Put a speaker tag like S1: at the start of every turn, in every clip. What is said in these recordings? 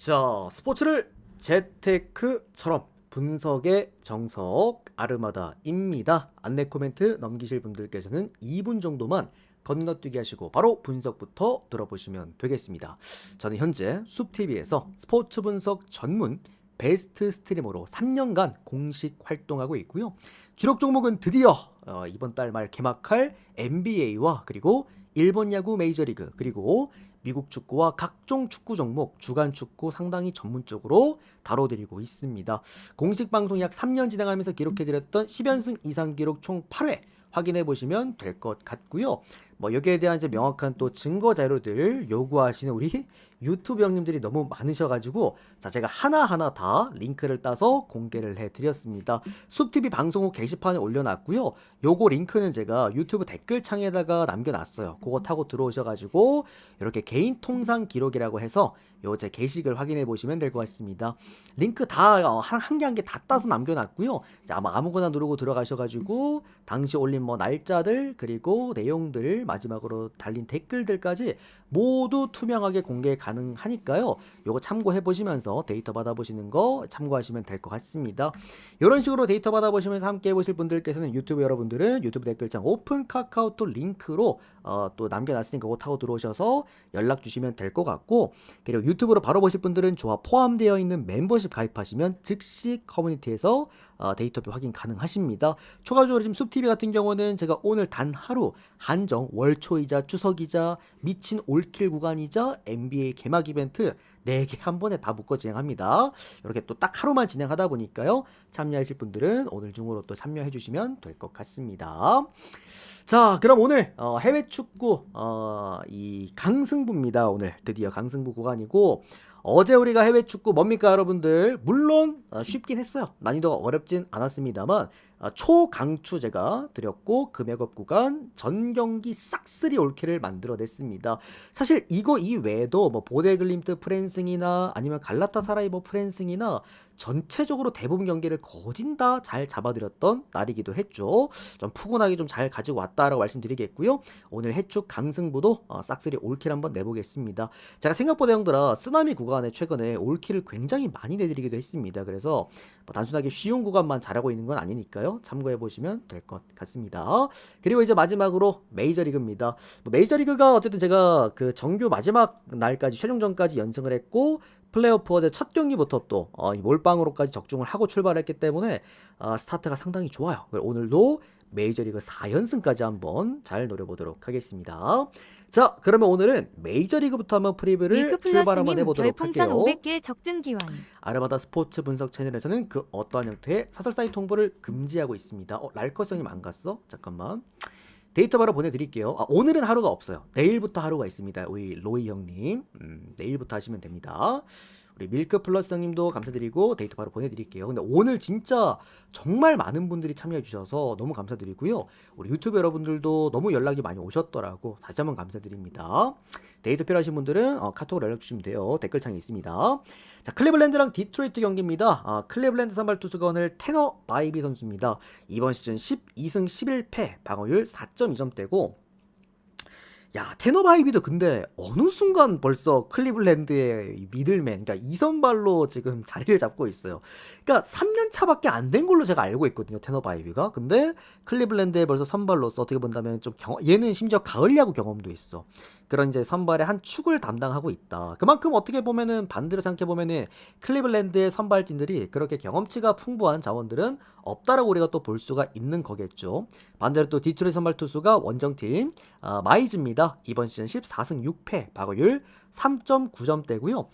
S1: 자, 스포츠를 재테크처럼 분석의 정석 아르마다입니다. 안내 코멘트 넘기실 분들께서는 2분 정도만 건너뛰기 하시고 바로 분석부터 들어보시면 되겠습니다. 저는 현재 숲TV에서 스포츠 분석 전문 베스트 스트리머로 3년간 공식 활동하고 있고요. 주력 종목은 드디어 이번 달 말 개막할 NBA와 그리고 일본 야구 메이저리그 그리고 미국 축구와 각종 축구 종목, 주간 축구 상당히 전문적으로 다뤄드리고 있습니다. 공식 방송 약 3년 진행하면서 기록해드렸던 10연승 이상 기록 총 8회 확인해 보시면 될 것 같고요. 여기에 대한 이제 명확한 또 증거 자료들 요구하시는 우리 유튜브 형님들이 너무 많으셔가지고 제가 하나하나 다 링크를 따서 공개를 해드렸습니다. 숲TV 방송 후 게시판에 올려놨고요. 요거 링크는 제가 유튜브 댓글창에다가 남겨놨어요. 그거 타고 들어오셔가지고 이렇게 개인 통상 기록이라고 해서 요 제 게시글 확인해 보시면 될 것 같습니다. 링크 다 한 개 한 개 다 따서 남겨놨고요. 아무거나 누르고 들어가셔가지고 당시 올린 날짜들 그리고 내용들 마지막으로 달린 댓글들까지 모두 투명하게 공개 가능하니까요. 요거 참고해 보시면서 데이터 받아보시는 거 참고하시면 될 것 같습니다. 이런 식으로 데이터 받아보시면서 함께 해보실 분들께서는 유튜브 여러분들은 유튜브 댓글창 오픈 카카오톡 링크로 또 남겨놨으니까 그거 타고 들어오셔서 연락 주시면 될 것 같고, 그리고 유튜브로 바로 보실 분들은 조합 포함되어 있는 멤버십 가입하시면 즉시 커뮤니티에서 데이터표 확인 가능하십니다. 추가적으로 지금 숲TV 같은 경우는 제가 오늘 단 하루 한정 월초이자 추석이자 미친 올킬 구간이자 NBA 개막 이벤트 4개 한 번에 다 묶어 진행합니다. 이렇게 또 딱 하루만 진행하다 보니까요. 참여하실 분들은 오늘 중으로 또 참여해 주시면 될 것 같습니다. 자, 그럼 오늘 해외 축구 이 강승부입니다. 오늘 드디어 강승부 구간이고, 어제 우리가 해외 축구 뭡니까 여러분들? 물론 쉽긴 했어요. 난이도가 어렵진 않았습니다만 초강추 제가 드렸고 금액업 구간 전경기 싹쓸이 올킬을 만들어냈습니다. 사실 이거 이외에도 보데글림트 프랜승이나 아니면 갈라타사라이 프랜승이나 전체적으로 대부분 경기를 거진 다 잘 잡아드렸던 날이기도 했죠. 좀 푸근하게 좀 잘 가지고 왔다라고 말씀드리겠고요. 오늘 해축 강승부도 싹쓸이 올킬 한번 내보겠습니다. 제가 생각보다 형들아 쓰나미 구간에 최근에 올킬을 굉장히 많이 내드리기도 했습니다. 그래서 단순하게 쉬운 구간만 잘하고 있는 건 아니니까요. 참고해보시면 될 것 같습니다. 그리고 이제 마지막으로 메이저리그입니다. 메이저리그가 어쨌든 제가 그 정규 마지막 날까지 최종전까지 연승을 했고 플레이오프 어제 첫 경기부터 또 몰빵으로까지 적중을 하고 출발했기 때문에 스타트가 상당히 좋아요. 오늘도 메이저리그 4연승까지 한번 잘 노려보도록 하겠습니다. 자, 그러면 오늘은 메이저리그부터 한번 프리뷰를 출발 한번 해보도록
S2: 별풍선
S1: 할게요.
S2: 500개 적중 기원.
S1: 아르마다 스포츠 분석 채널에서는 그 어떠한 형태의 사설 사이트 홍보를 금지하고 있습니다. 랄커성님 안 갔어? 잠깐만. 데이터 바로 보내드릴게요. 오늘은 하루가 없어요. 내일부터 하루가 있습니다. 우리 로이 형님. 내일부터 하시면 됩니다. 우리 밀크 플러스 형님도 감사드리고 데이터 바로 보내드릴게요. 근데 오늘 진짜 정말 많은 분들이 참여해 주셔서 너무 감사드리고요. 우리 유튜브 여러분들도 너무 연락이 많이 오셨더라고. 다시 한번 감사드립니다. 데이터 필요하신 분들은 카톡으로 연락 주시면 돼요. 댓글창에 있습니다. 자, 클리블랜드랑 디트로이트 경기입니다. 클리블랜드 선발 투수가 오늘 테너 바이비 선수입니다. 이번 시즌 12승 11패, 방어율 4.2점대고, 야, 테너 바이비도 근데 어느 순간 벌써 클리블랜드의 미들맨, 그러니까 2선발로 지금 자리를 잡고 있어요. 그러니까 3년 차밖에 안 된 걸로 제가 알고 있거든요, 테너 바이비가. 근데 클리블랜드에 벌써 선발로서 어떻게 본다면 좀 얘는 심지어 가을 야구 경험도 있어. 그런 이제 선발의 한 축을 담당하고 있다. 그만큼 어떻게 보면은 반대로 생각해 보면은 클리블랜드의 선발진들이 그렇게 경험치가 풍부한 자원들은 없다라고 우리가 또 볼 수가 있는 거겠죠. 반대로 또 디트로이트 선발 투수가 원정팀 마이즈입니다. 이번 시즌 14승 6패, 방어율 3.9점대고요.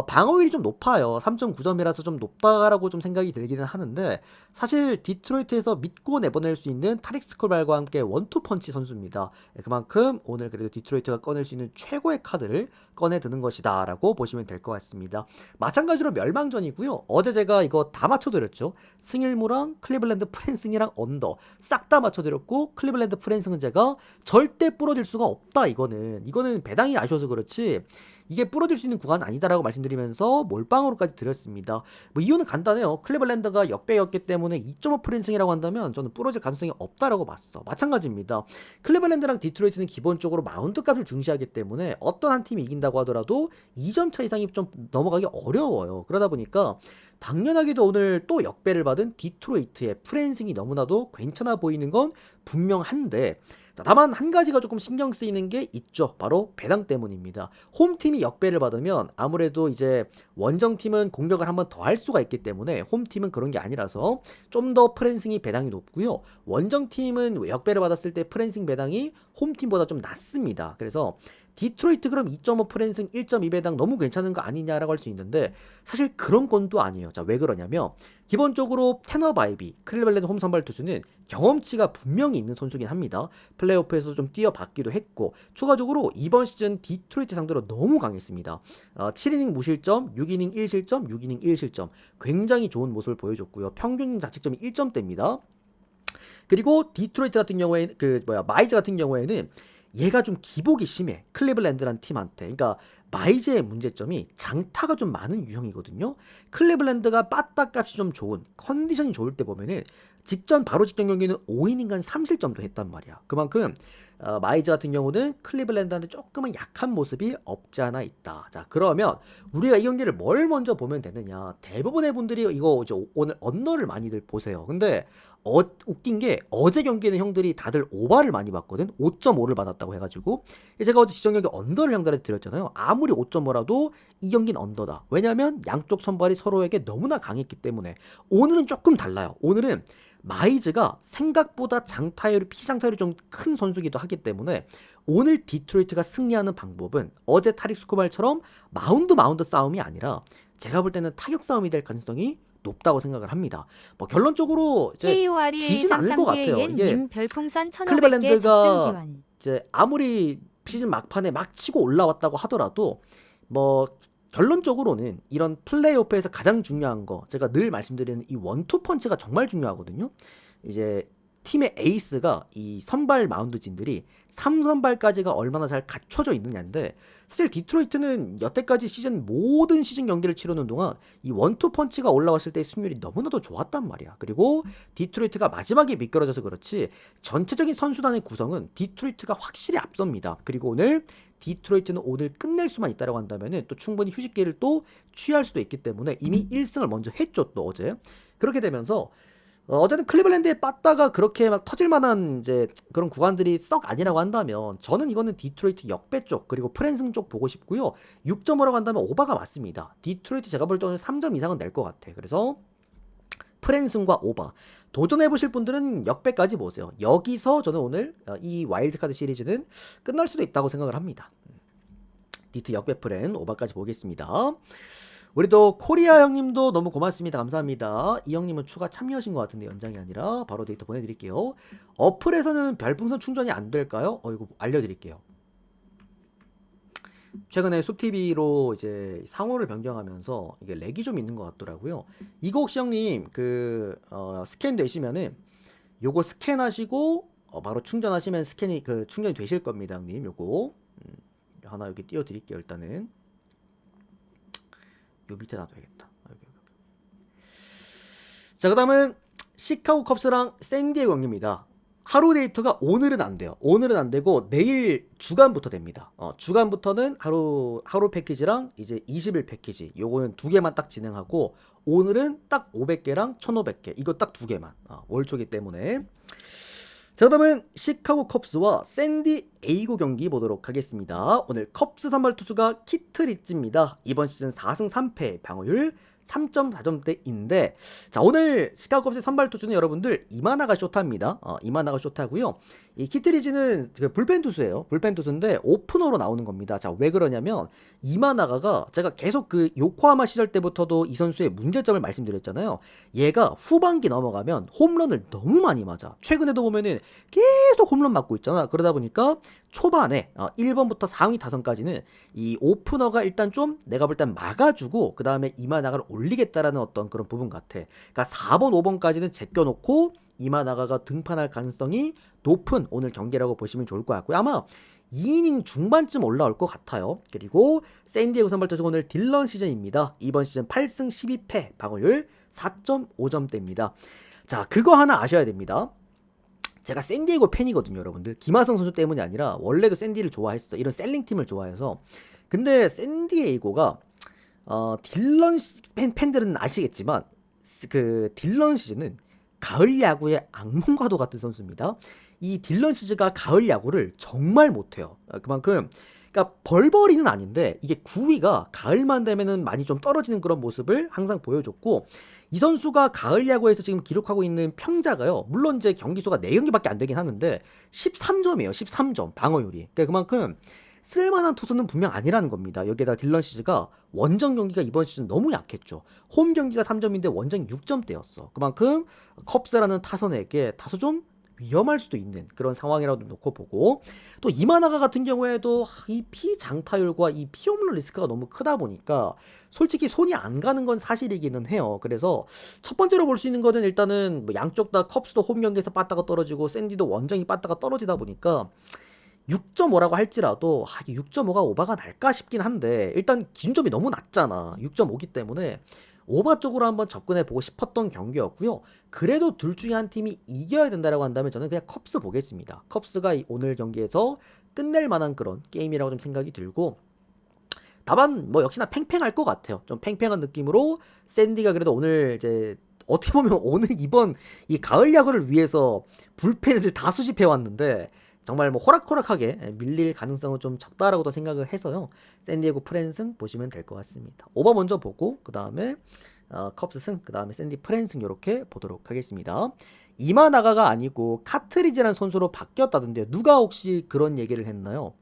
S1: 방어율이 좀 높아요. 3.9점이라서 좀 높다라고 좀 생각이 들기는 하는데, 사실 디트로이트에서 믿고 내보낼 수 있는 타릭 스콜발과 함께 원투펀치 선수입니다. 그만큼 오늘 그래도 디트로이트가 꺼낼 수 있는 최고의 카드를 꺼내드는 것이다 라고 보시면 될 것 같습니다. 마찬가지로 멸망전이고요. 어제 제가 이거 다 맞춰드렸죠. 승일무랑 클리블랜드 프랜승이랑 언더 싹 다 맞춰드렸고, 클리블랜드 프랜승은 제가 절대 부러질 수가 없다. 이거는 배당이 아쉬워서 그렇지 이게 부러질 수 있는 구간 아니다라고 말씀드리면서 몰빵으로까지 드렸습니다. 뭐 이유는 간단해요. 클리블랜드가 역배였기 때문에 2.5 프랜승이라고 한다면 저는 부러질 가능성이 없다라고 봤어. 마찬가지입니다. 클리블랜드랑 디트로이트는 기본적으로 마운드 값을 중시하기 때문에 어떤 한 팀이 이긴다고 하더라도 2점 차 이상이 좀 넘어가기 어려워요. 그러다 보니까 당연하게도 오늘 또 역배를 받은 디트로이트의 프랜승이 너무나도 괜찮아 보이는 건 분명한데, 다만 한 가지가 조금 신경 쓰이는 게 있죠. 바로 배당 때문입니다. 홈팀이 역배를 받으면 아무래도 이제 원정팀은 공격을 한번 더 할 수가 있기 때문에 홈팀은 그런 게 아니라서 좀 더 프랜승이 배당이 높고요. 원정팀은 역배를 받았을 때 프랜승 배당이 홈팀보다 좀 낮습니다. 그래서 디트로이트 그럼 2.5 프랜승 1.2 배당 너무 괜찮은 거 아니냐라고 할 수 있는데 사실 그런 건 또 아니에요. 자, 왜 그러냐면 기본적으로 테너 바이비, 클리블랜드 홈 선발 투수는 경험치가 분명히 있는 선수긴 합니다. 플레이오프에서 좀 뛰어봤기도 했고 추가적으로 이번 시즌 디트로이트 상대로 너무 강했습니다. 7이닝 무실점, 6이닝 1실점, 6이닝 1실점 굉장히 좋은 모습을 보여줬고요. 평균 자책점이 1점대입니다. 그리고 디트로이트 같은 경우에는 마이즈 같은 경우에는 얘가 좀 기복이 심해. 클리블랜드란 팀한테. 그러니까 마이즈의 문제점이 장타가 좀 많은 유형이거든요. 클리블랜드가 빠따값이 좀 좋은, 컨디션이 좋을 때 보면은 바로 직전 경기는 5이닝간 3실점도 했단 말이야. 그만큼 마이즈 같은 경우는 클리블랜드한테 조금은 약한 모습이 없지 않아 있다. 자, 그러면 우리가 이 경기를 뭘 먼저 보면 되느냐. 대부분의 분들이 이거 이제 오늘 언더를 많이들 보세요. 근데 웃긴 게 어제 경기는 형들이 다들 오바를 많이 봤거든. 5.5를 받았다고 해가지고 제가 어제 지정 경기 언더를 형들한테 드렸잖아요. 아무리 5.5라도 이 경기는 언더다. 왜냐면 양쪽 선발이 서로에게 너무나 강했기 때문에. 오늘은 조금 달라요. 오늘은 마이즈가 생각보다 피장타율이 좀 큰 선수기도 하기 때문에 오늘 디트로이트가 승리하는 방법은 어제 타릭 스코발처럼 마운드 싸움이 아니라 제가 볼 때는 타격 싸움이 될 가능성이 높다고 생각을 합니다. 뭐 결론적으로 이제 지진 않을 것 같아요. 이게 클리블랜드가 이제 아무리 시즌 막판에 막 치고 올라왔다고 하더라도 뭐 결론적으로는 이런 플레이오프에서 가장 중요한 거 제가 늘 말씀드리는 이 원투 펀치가 정말 중요하거든요. 이제 팀의 에이스가 이 선발 마운드진들이 3선발까지가 얼마나 잘 갖춰져 있느냐인데 사실 디트로이트는 여태까지 모든 시즌 경기를 치르는 동안 이 원투 펀치가 올라왔을 때의 승률이 너무나도 좋았단 말이야. 그리고 디트로이트가 마지막에 미끄러져서 그렇지 전체적인 선수단의 구성은 디트로이트가 확실히 앞섭니다. 그리고 오늘 디트로이트는 오늘 끝낼 수만 있다고 한다면 또 충분히 휴식기를 또 취할 수도 있기 때문에 이미 1승을 먼저 했죠. 또 어제 그렇게 되면서 어제는 클리블랜드에 빠따가 그렇게 막 터질 만한 이제 그런 구간들이 썩 아니라고 한다면 저는 이거는 디트로이트 역배 쪽 그리고 프랜승 쪽 보고 싶고요. 6.5라고 한다면 오바가 맞습니다. 디트로이트 제가 볼 때 오늘 3점 이상은 낼 것 같아. 그래서 프랜승과 오바 도전해보실 분들은 역배까지 보세요. 여기서 저는 오늘 이 와일드카드 시리즈는 끝날 수도 있다고 생각을 합니다. 디트 역배 프랜 오바까지 보겠습니다. 우리 또 코리아 형님도 너무 고맙습니다. 감사합니다. 이 형님은 추가 참여하신 것 같은데 연장이 아니라 바로 데이터 보내드릴게요. 어플에서는 별풍선 충전이 안 될까요? 이거 알려드릴게요. 최근에 숲TV로 이제 상호를 변경하면서 이게 렉이 좀 있는 것 같더라고요. 이거 혹시 형님 스캔 되시면은 요거 스캔하시고 바로 충전하시면 충전이 되실 겁니다, 형님. 요거 하나 여기 띄워드릴게요. 일단은 요 밑에 놔둬야겠다. 여기. 자, 그 다음은 시카고 컵스랑 샌디에고 경기입니다. 하루 데이터가 오늘은 안 돼요. 오늘은 안 되고 내일 주간부터 됩니다. 주간부터는 하루 패키지랑 이제 20일 패키지 요거는 2개만 딱 진행하고 오늘은 딱 500개랑 1500개 이거 딱 2개만 월초기 때문에. 자, 그다음은 시카고 컵스와 샌디에이고 경기 보도록 하겠습니다. 오늘 컵스 선발 투수가 키트 리츠입니다. 이번 시즌 4승 3패 방어율 3.4점대인데 자, 오늘 시카고 컵스의 선발 투수는 여러분들 이마나가 쇼타입니다. 이마나가 쇼타고요. 이 키트리지는 불펜 투수예요. 불펜 투수인데 오프너로 나오는 겁니다. 자, 왜 그러냐면 이마나가가 제가 계속 요코하마 시절 때부터도 이 선수의 문제점을 말씀드렸잖아요. 얘가 후반기 넘어가면 홈런을 너무 많이 맞아. 최근에도 보면은 계속 홈런 맞고 있잖아. 그러다 보니까 초반에 1번부터 상위 타선까지는 이 오프너가 일단 좀 내가 볼 땐 막아주고 그 다음에 이마나가를 올리겠다라는 어떤 그런 부분 같아. 그러니까 4번, 5번까지는 제껴놓고 이마나가가 등판할 가능성이 높은 오늘 경기라고 보시면 좋을 것 같고요. 아마 2이닝 중반쯤 올라올 것 같아요. 그리고 샌디에고 선발 투수 오늘 딜런 시즌입니다. 이번 시즌 8승 12패, 방어율 4.5점대입니다. 자, 그거 하나 아셔야 됩니다. 제가 샌디에고 팬이거든요, 여러분들. 김하성 선수 때문이 아니라 원래도 샌디를 좋아했어. 이런 셀링팀을 좋아해서. 근데 샌디에이고가 딜런 팬들은 아시겠지만 그 딜런 시즌은 가을 야구의 악몽과도 같은 선수입니다. 이 딜런 시즈가 가을 야구를 정말 못해요. 그만큼 그러니까 벌벌이는 아닌데 이게 구위가 가을만 되면은 많이 좀 떨어지는 그런 모습을 항상 보여줬고, 이 선수가 가을 야구에서 지금 기록하고 있는 평자가요, 물론 이제 경기 수가 4경기밖에 안 되긴 하는데 13점이에요. 13점 방어율이. 그러니까 그만큼 쓸만한 투수는 분명 아니라는 겁니다. 여기에다 딜런 시즈가 원정 경기가 이번 시즌 너무 약했죠. 홈 경기가 3점인데 원정 6점대였어. 그만큼 컵스라는 타선에게 다소 좀 위험할 수도 있는 그런 상황이라도 놓고 보고, 또 이마나가 같은 경우에도 이 피장타율과 이 피홈런 리스크가 너무 크다 보니까 솔직히 손이 안 가는 건 사실이기는 해요. 그래서 첫 번째로 볼 수 있는 거는 일단은 뭐 양쪽 다 컵스도 홈 경기에서 빠따가 떨어지고 샌디도 원정이 빠따가 떨어지다 보니까 6.5라고 할지라도 이게 6.5가 오바가 날까 싶긴 한데, 일단 기준점이 너무 낮잖아. 6.5기 때문에 오바 쪽으로 한번 접근해 보고 싶었던 경기였고요. 그래도 둘 중에 한 팀이 이겨야 된다라고 한다면 저는 그냥 컵스 보겠습니다. 컵스가 오늘 경기에서 끝낼 만한 그런 게임이라고 좀 생각이 들고, 다만 뭐 역시나 팽팽할 것 같아요. 좀 팽팽한 느낌으로 샌디가 그래도 오늘 이제 어떻게 보면 오늘 이번 이 가을 야구를 위해서 불펜을 다 수집해 왔는데 정말 뭐 호락호락하게 밀릴 가능성은 좀 적다라고도 생각을 해서요. 샌디에고 프랜승 보시면 될 것 같습니다. 오버 먼저 보고 그 다음에 컵스 승, 그 다음에 샌디 프랜승 이렇게 보도록 하겠습니다. 이마나가가 아니고 카트리지라는 선수로 바뀌었다던데요. 누가 혹시 그런 얘기를 했나요?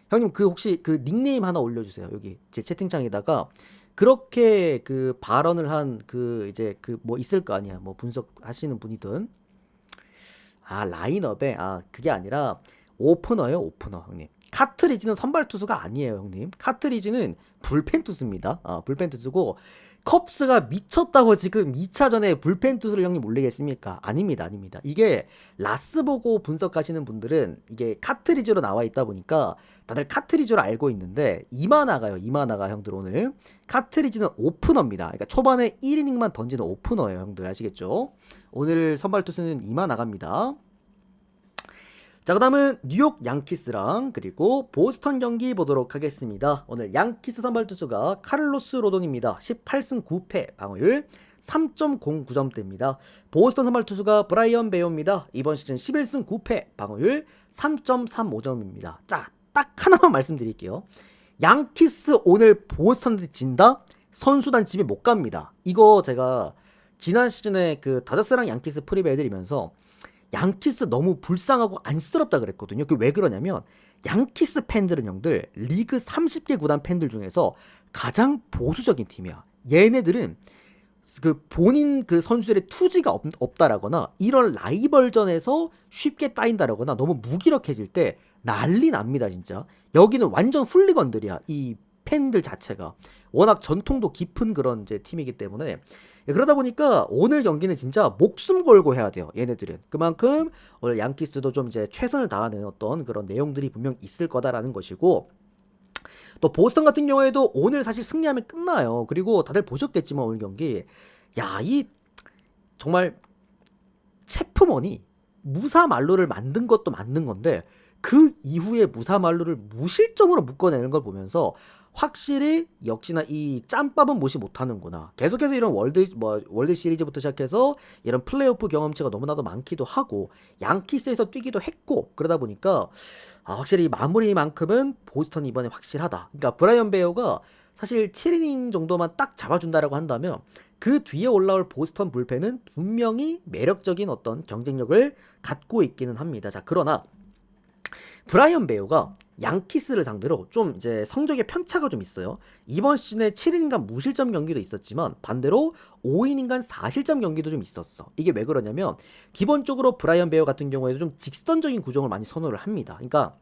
S1: 형님 그 혹시 그 닉네임 하나 올려주세요. 여기 제 채팅창에다가 그렇게 그 발언을 한 그 이제 그 뭐 있을 거 아니야. 뭐 분석하시는 분이든. 라인업에 그게 아니라 오프너예요. 오프너 형님. 카트리지는 선발 투수가 아니에요 형님. 카트리지는 불펜 투수입니다. 불펜 투수고, 컵스가 미쳤다고 지금 2차전에 불펜 투수를 형님 올리겠습니까? 아닙니다. 이게 라스 보고 분석하시는 분들은 이게 카트리지로 나와 있다 보니까 다들 카트리지로 알고 있는데, 이마나가요. 이마나가 형들 오늘 카트리지는 오프너입니다. 그러니까 초반에 1이닝만 던지는 오프너예요 형들. 아시겠죠? 오늘 선발 투수는 이마나가입니다. 자, 그 다음은 뉴욕 양키스랑 그리고 보스턴 경기 보도록 하겠습니다. 오늘 양키스 선발 투수가 카를로스 로돈입니다. 18승 9패, 방어율 3.09점대입니다. 보스턴 선발 투수가 브라이언 베어입니다. 이번 시즌 11승 9패, 방어율 3.35점입니다. 자, 딱 하나만 말씀드릴게요. 양키스 오늘 보스턴한테 진다? 선수단 집에 못 갑니다. 이거 제가 지난 시즌에 그 다저스랑 양키스 프리뷰 해드리면서 양키스 너무 불쌍하고 안쓰럽다 그랬거든요. 그 왜 그러냐면 양키스 팬들은 형들 리그 30개 구단 팬들 중에서 가장 보수적인 팀이야. 얘네들은 그 본인 그 선수들의 투지가 없다라거나 이런 라이벌전에서 쉽게 따인다라거나 너무 무기력해질 때 난리 납니다 진짜. 여기는 완전 훌리건들이야. 이 팬들 자체가 워낙 전통도 깊은 그런 이제 팀이기 때문에, 그러다 보니까 오늘 경기는 진짜 목숨 걸고 해야 돼요. 얘네들은 그만큼 오늘 양키스도 좀 이제 최선을 다하는 어떤 그런 내용들이 분명 있을 거다라는 것이고, 또 보스턴 같은 경우에도 오늘 사실 승리하면 끝나요. 그리고 다들 보셨겠지만 오늘 경기 이 정말 체프먼이 무사말로를 만든 것도 맞는 건데 그 이후에 무사말로를 무실점으로 묶어내는 걸 보면서 확실히 역시나 이 짬밥은 무시 못하는구나. 계속해서 이런 월드 시리즈부터 시작해서 이런 플레이오프 경험치가 너무나도 많기도 하고 양키스에서 뛰기도 했고, 그러다 보니까 확실히 마무리만큼은 보스턴이 이번에 확실하다. 그러니까 브라이언 베어가 사실 7이닝 정도만 딱 잡아준다라고 한다면 그 뒤에 올라올 보스턴 불펜은 분명히 매력적인 어떤 경쟁력을 갖고 있기는 합니다. 자, 그러나 브라이언 베어가 양키스를 상대로 좀 이제 성적의 편차가 좀 있어요. 이번 시즌에 7이닝간 무실점 경기도 있었지만 반대로 5이닝간 4실점 경기도 좀 있었어. 이게 왜 그러냐면 기본적으로 브라이언 베어 같은 경우에도 좀 직선적인 구종을 많이 선호를 합니다. 그러니까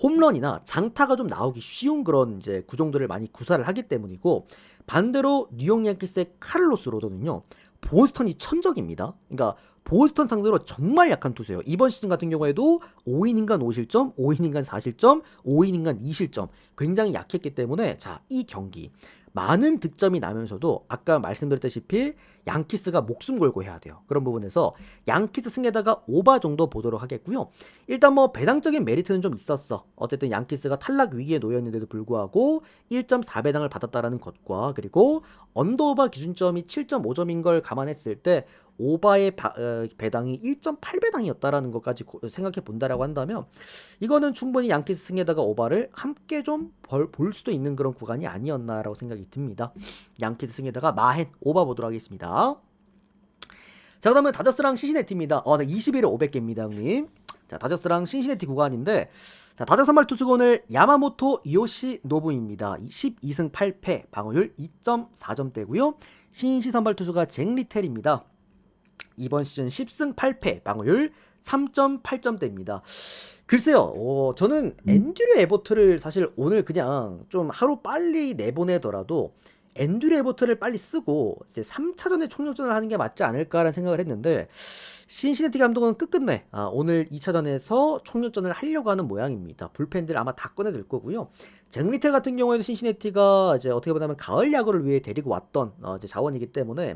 S1: 홈런이나 장타가 좀 나오기 쉬운 그런 이제 구종들을 많이 구사를 하기 때문이고, 반대로 뉴욕 양키스의 카를로스 로돈은요 보스턴이 천적입니다. 그러니까 보스턴 상대로 정말 약한 투수예요. 이번 시즌 같은 경우에도 5이닝간 5실점, 5이닝간 4실점, 5이닝간 2실점 굉장히 약했기 때문에 자, 이 경기 많은 득점이 나면서도 아까 말씀드렸다시피 양키스가 목숨 걸고 해야 돼요. 그런 부분에서 양키스 승에다가 오바 정도 보도록 하겠고요. 일단 뭐 배당적인 메리트는 좀 있었어. 어쨌든 양키스가 탈락 위기에 놓였는데도 불구하고 1.4배당을 받았다라는 것과 그리고 언더오바 기준점이 7.5점인 걸 감안했을 때 오바의 배당이 1.8배당이었다라는 것까지 생각해 본다라고 한다면 이거는 충분히 양키스 승에다가 오바를 함께 좀 볼 수도 있는 그런 구간이 아니었나라고 생각이 듭니다. 양키스 승에다가 마헨 오바 보도록 하겠습니다. 자, 그러면 다저스랑 신시내티입니다. 21에 500개입니다, 형님. 자, 다저스랑 신시내티 구간인데 자, 다저스 선발 투수가 오늘 야마모토 요시 노부입니다. 12승 8패, 방어율 2.4점대고요. 신시 선발 투수가 잭 리텔입니다. 이번 시즌 10승 8패, 방어율 3.8점대입니다. 글쎄요, 저는 앤드류 에버트를 사실 오늘 그냥 좀 하루 빨리 내보내더라도 앤드류 에버트를 빨리 쓰고 이제 3차전에 총력전을 하는 게 맞지 않을까라는 생각을 했는데 신시내티 감독은 끝끝내 오늘 2차전에서 총력전을 하려고 하는 모양입니다. 불펜들 아마 다 꺼내들 거고요. 잭 리텔 같은 경우에도 신시내티가 이제 어떻게 보면 가을 야구를 위해 데리고 왔던 이제 자원이기 때문에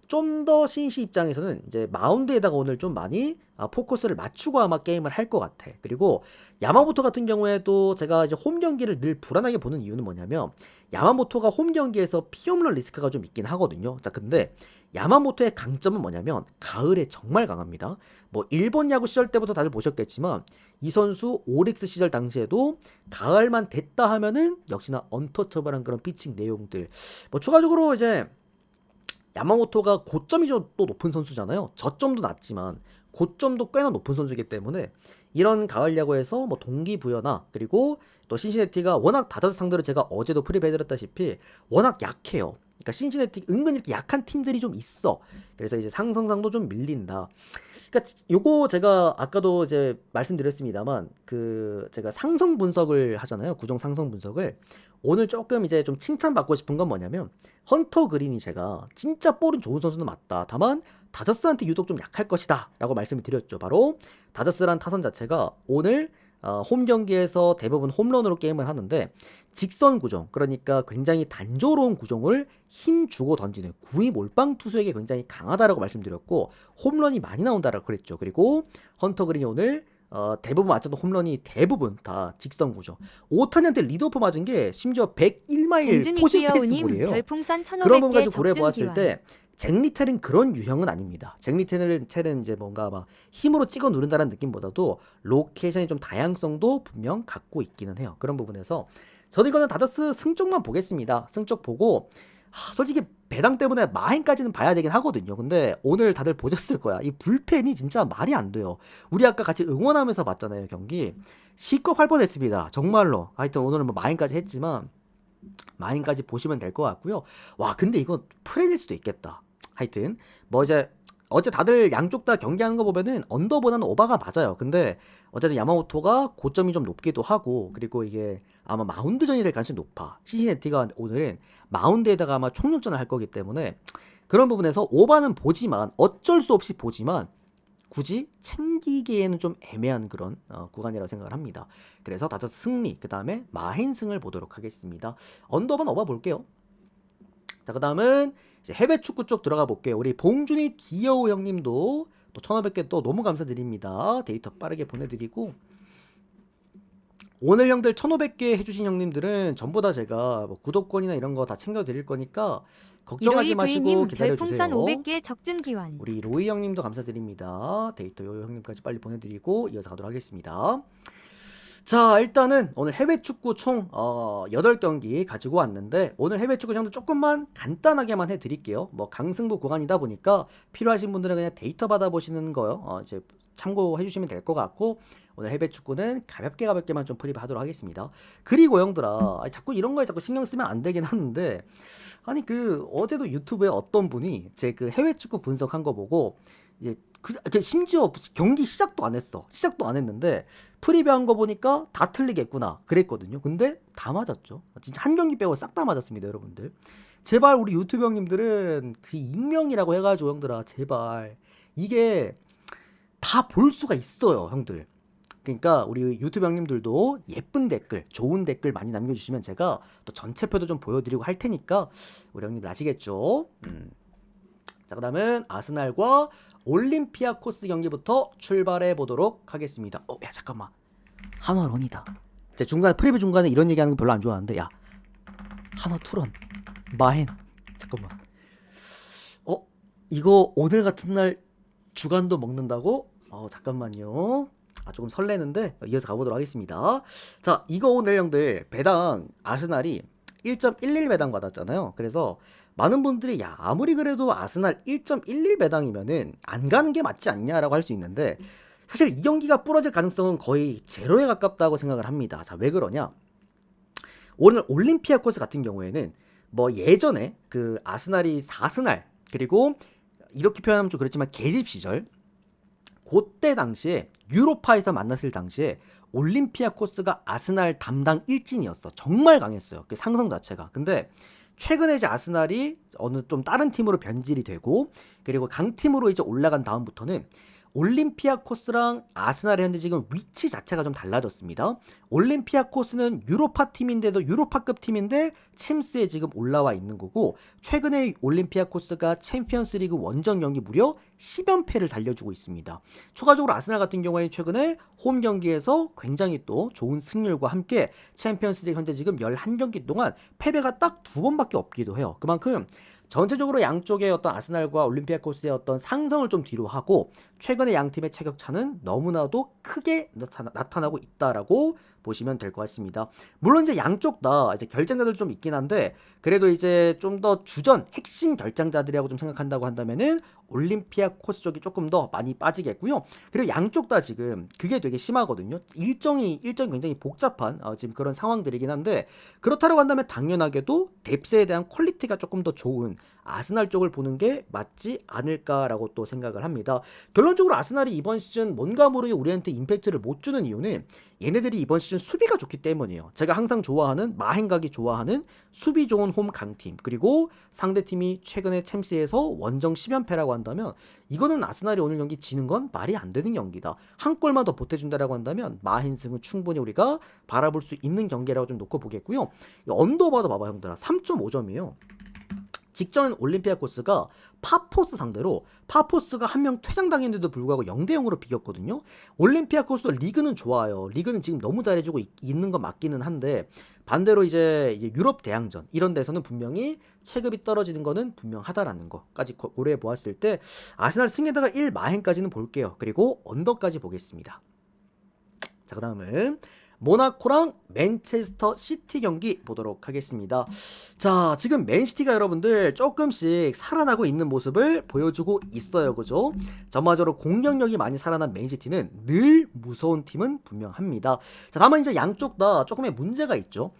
S1: 좀 더 신시 입장에서는 이제 마운드에다가 오늘 좀 많이 포커스를 맞추고 아마 게임을 할 것 같아. 그리고 야마모토 같은 경우에도 제가 이제 홈 경기를 늘 불안하게 보는 이유는 뭐냐면 야마모토가 홈 경기에서 피홈런 리스크가 좀 있긴 하거든요. 자, 근데 야마모토의 강점은 뭐냐면 가을에 정말 강합니다. 뭐 일본 야구 시절 때부터 다들 보셨겠지만 이 선수 오릭스 시절 당시에도 가을만 됐다 하면은 역시나 언터처블한 그런 피칭 내용들. 뭐 추가적으로 이제 야마모토가 고점이 좀 또 높은 선수잖아요. 저점도 낮지만 고점도 꽤나 높은 선수이기 때문에 이런 가을 야구에서 뭐 동기부여나 그리고 또 신시내티가 워낙 다저스 상대로 제가 어제도 프리뷰해드렸다시피 워낙 약해요. 그러니까 신시내티 은근 이렇게 약한 팀들이 좀 있어. 그래서 이제 상성상도 좀 밀린다. 그러니까 요거 제가 아까도 이제 말씀드렸습니다만 그 제가 상성 분석을 하잖아요. 구종 상성 분석을 오늘 조금 이제 좀 칭찬받고 싶은 건 뭐냐면 헌터 그린이 제가 진짜 볼은 좋은 선수는 맞다. 다만 다저스한테 유독 좀 약할 것이다 라고 말씀을 드렸죠. 바로 다저스란 타선 자체가 오늘 홈 경기에서 대부분 홈런으로 게임을 하는데 직선 구종, 그러니까 굉장히 단조로운 구종을 힘 주고 던지는 구위 몰빵 투수에게 굉장히 강하다라고 말씀드렸고 홈런이 많이 나온다라고 그랬죠. 그리고 헌터 그린이 오늘 대부분 맞췄던 홈런이 대부분 다 직선 구조. 오타니한테 리드오프 맞은 게 심지어 101마일 포신 페이스볼이에요. 그런 부분 가지고 고려해 보았을 때 잭 리텔은 그런 유형은 아닙니다. 잭 리텔은 이제 뭔가 막 힘으로 찍어 누른다는 느낌보다도 로케이션이 좀 다양성도 분명 갖고 있기는 해요. 그런 부분에서 저도 이거는 다저스 승쪽만 보겠습니다. 승쪽 보고 솔직히 배당 때문에 마행까지는 봐야 되긴 하거든요. 근데 오늘 다들 보셨을 거야. 이 불펜이 진짜 말이 안 돼요. 우리 아까 같이 응원하면서 봤잖아요, 경기. 시겁 할 뻔했습니다. 정말로. 하여튼 오늘은 뭐 마행까지 했지만 마행까지 보시면 될 것 같고요. 와, 근데 이거 프레일 수도 있겠다. 하여튼 뭐 이제 어제 다들 양쪽 다 경기하는 거 보면은 언더보다는 오바가 맞아요. 근데 어쨌든 야마모토가 고점이 좀 높기도 하고 그리고 이게 아마 마운드전이 될 가능성이 높아. 시시네티가 오늘은 마운드에다가 아마 총력전을 할 거기 때문에 그런 부분에서 오바는 보지만 어쩔 수 없이 보지만 굳이 챙기기에는 좀 애매한 그런 구간이라고 생각을 합니다. 그래서 다저스 승리, 그 다음에 마헨승을 보도록 하겠습니다. 언더반 오바 볼게요. 자, 그 다음은 이제 해외 축구 쪽 들어가 볼게요. 우리 봉준이 디여우 형님도 또 1500개 또 너무 감사드립니다. 데이터 빠르게 보내드리고 오늘 형들 1500개 해주신 형님들은 전부 다 제가 뭐 구독권이나 이런 거 다 챙겨드릴 거니까 걱정하지 마시고 기다려주세요.
S2: 500개 적중 기원.
S1: 우리 로이 형님도 감사드립니다. 데이터 요 형님까지 빨리 보내드리고 이어서 가도록 하겠습니다. 자, 일단은 오늘 해외 축구 총 8경기 가지고 왔는데 오늘 해외 축구 정도 조금만 간단하게만 해드릴게요. 뭐 강승부 구간이다 보니까 필요하신 분들은 그냥 데이터 받아보시는 거요. 이제 참고해 주시면 될 것 같고 오늘 해외 축구는 가볍게만 좀 프리뷰하도록 하겠습니다. 그리고 형들아, 자꾸 이런 거에 자꾸 신경 쓰면 안 되긴 하는데 아니 그 어제도 유튜브에 어떤 분이 제 그 해외 축구 분석한 거 보고 이제 심지어 경기 시작도 안 했어. 시작도 안 했는데 프리뷰한 거 보니까 다 틀리겠구나 그랬거든요. 근데 다 맞았죠. 진짜 한 경기 빼고 싹 다 맞았습니다, 여러분들. 제발 우리 유튜브 형님들은 그 익명이라고 해가지고 형들아 제발 이게 다 볼 수가 있어요 형들. 그러니까 우리 유튜브 형님들도 예쁜 댓글, 좋은 댓글 많이 남겨주시면 제가 또 전체표도 좀 보여드리고 할 테니까 우리 형님들 아시겠죠? 자, 그다음은 아스날과 올림피아코스 경기부터 출발해 보도록 하겠습니다. 야 잠깐만, 한화런이다. 제 중간에 프리뷰 중간에 이런 얘기하는 거 별로 안 좋아하는데 야 한화 투런 마헨 잠깐만. 이거 오늘 같은 날 주간도 먹는다고? 잠깐만요. 조금 설레는데 이어서 가보도록 하겠습니다. 자, 이거 오늘 형들 배당 아스날이 1.11 배당 받았잖아요. 그래서 많은 분들이 야 아무리 그래도 아스날 1.11 배당이면은 안 가는 게 맞지 않냐라고 할 수 있는데 사실 이 경기가 부러질 가능성은 거의 제로에 가깝다고 생각을 합니다. 자, 왜 그러냐? 오늘 올림피아코스 같은 경우에는 뭐 예전에 그 아스날이 4스날 그리고 이렇게 표현하면 좀 그렇지만 계집 시절 그때 당시에 유로파에서 만났을 당시에 올림피아코스가 아스날 담당 일진이었어. 정말 강했어요. 그 상성 자체가. 근데 최근에 이제 아스날이 어느 좀 다른 팀으로 변질이 되고 그리고 강팀으로 이제 올라간 다음부터는 올림피아코스랑 아스날의 현재 지금 위치 자체가 좀 달라졌습니다. 올림피아코스는 유로파 팀인데도 유로파급 팀인데 챔스에 지금 올라와 있는 거고 최근에 올림피아코스가 챔피언스리그 원정 경기 무려 10연패를 달려주고 있습니다. 추가적으로 아스날 같은 경우에 최근에 홈 경기에서 굉장히 또 좋은 승률과 함께 챔피언스리그 현재 지금 11경기 동안 패배가 딱 2번밖에 없기도 해요. 그만큼 전체적으로 양쪽의 어떤 아스날과 올림피아코스의 어떤 상성을 좀 뒤로 하고 최근에 양 팀의 체격차는 너무나도 크게 나타나고 있다라고 보시면 될 것 같습니다. 물론 이제 양쪽 다 이제 결정자들 좀 있긴 한데 그래도 이제 좀 더 주전 핵심 결정자들이라고 좀 생각한다고 한다면은 올림피아코스 쪽이 조금 더 많이 빠지겠고요. 그리고 양쪽 다 지금 그게 되게 심하거든요. 일정이 굉장히 복잡한 지금 그런 상황들이긴 한데 그렇다고 한다면 당연하게도 뎁스에 대한 퀄리티가 조금 더 좋은 아스날 쪽을 보는 게 맞지 않을까라고 또 생각을 합니다. 결론적으로 아스날이 이번 시즌 뭔가 모르게 우리한테 임팩트를 못 주는 이유는 얘네들이 이번 시즌 수비가 좋기 때문이에요. 제가 항상 좋아하는 마헨각이 좋아하는 수비 좋은 홈 강팀 그리고 상대팀이 최근에 챔스에서 원정 10연패라고 한다면 이거는 아스날이 오늘 경기 지는 건 말이 안 되는 경기다. 한 골만 더 보태준다라고 한다면 마헨승은 충분히 우리가 바라볼 수 있는 경기라고 좀 놓고 보겠고요. 언더바도 봐봐 형들아 3.5점이에요. 직전 올림피아코스가 파포스 상대로 파포스가 한 명 퇴장당했는데도 불구하고 0대0으로 비겼거든요. 올림피아코스도 리그는 좋아요. 리그는 지금 너무 잘해주고 있는 건 맞기는 한데 반대로 이제 유럽 대항전 이런 데서는 분명히 체급이 떨어지는 거는 분명하다라는 거까지 고려해 보았을 때 아스날 승에다가 1마행까지는 볼게요. 그리고 언더까지 보겠습니다. 자, 그 다음은 모나코랑 맨체스터 시티 경기 보도록 하겠습니다. 자, 지금 맨시티가 여러분들 조금씩 살아나고 있는 모습을 보여주고 있어요. 그죠? 전반적으로 공격력이 많이 살아난 맨시티는 늘 무서운 팀은 분명합니다. 자, 다만 이제 양쪽 다 조금의 문제가 있죠.